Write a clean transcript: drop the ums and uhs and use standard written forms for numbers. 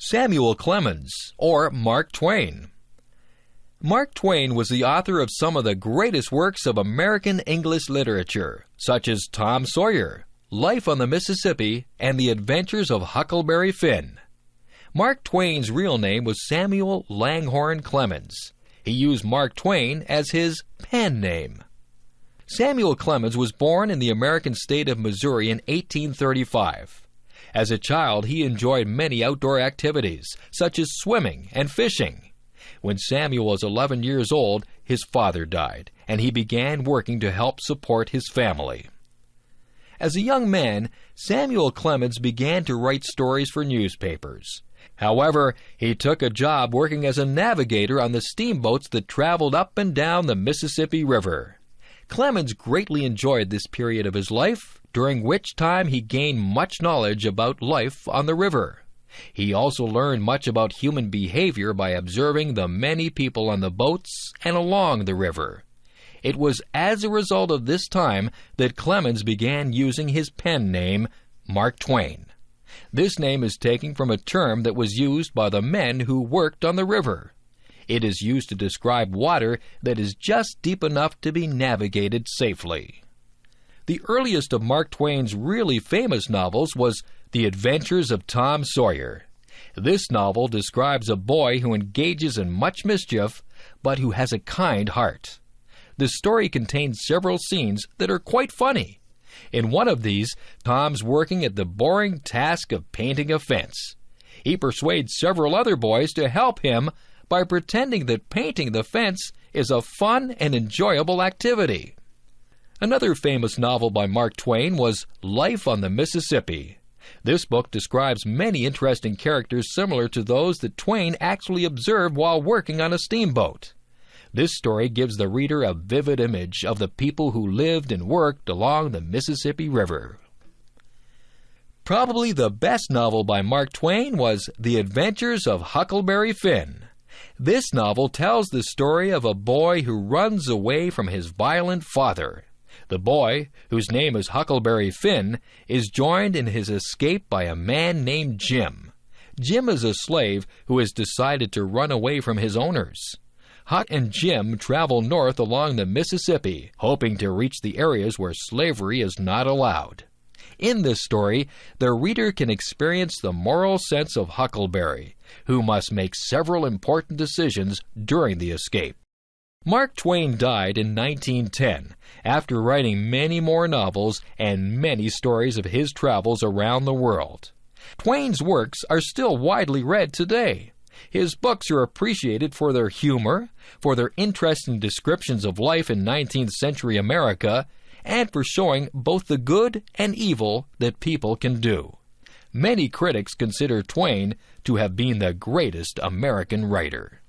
Samuel Clemens, or Mark Twain. Mark Twain was the author of some of the greatest works of American English literature, such as Tom Sawyer, Life on the Mississippi, and The Adventures of Huckleberry Finn. Mark Twain's real name was Samuel Langhorne Clemens. He used Mark Twain as his pen name. Samuel Clemens was born in the American state of Missouri in 1835. As a child, he enjoyed many outdoor activities, such as swimming and fishing. When Samuel was 11 years old, his father died, and he began working to help support his family. As a young man, Samuel Clemens began to write stories for newspapers. However, he took a job working as a navigator on the steamboats that traveled up and down the Mississippi River. Clemens greatly enjoyed this period of his life, during which time he gained much knowledge about life on the river. He also learned much about human behavior by observing the many people on the boats and along the river. It was as a result of this time that Clemens began using his pen name, Mark Twain. This name is taken from a term that was used by the men who worked on the river. It is used to describe water that is just deep enough to be navigated safely. The earliest of Mark Twain's really famous novels was The Adventures of Tom Sawyer. This novel describes a boy who engages in much mischief, but who has a kind heart. The story contains several scenes that are quite funny. In one of these, Tom's working at the boring task of painting a fence. He persuades several other boys to help him by pretending that painting the fence is a fun and enjoyable activity. Another famous novel by Mark Twain was Life on the Mississippi. This book describes many interesting characters similar to those that Twain actually observed while working on a steamboat. This story gives the reader a vivid image of the people who lived and worked along the Mississippi River. Probably the best novel by Mark Twain was The Adventures of Huckleberry Finn. This novel tells the story of a boy who runs away from his violent father. The boy, whose name is Huckleberry Finn, is joined in his escape by a man named Jim. Jim is a slave who has decided to run away from his owners. Huck and Jim travel north along the Mississippi, hoping to reach the areas where slavery is not allowed. In this story, the reader can experience the moral sense of Huckleberry, who must make several important decisions during the escape. Mark Twain died in 1910, after writing many more novels and many stories of his travels around the world. Twain's works are still widely read today. His books are appreciated for their humor, for their interesting descriptions of life in 19th century America, and for showing both the good and evil that people can do. Many critics consider Twain to have been the greatest American writer.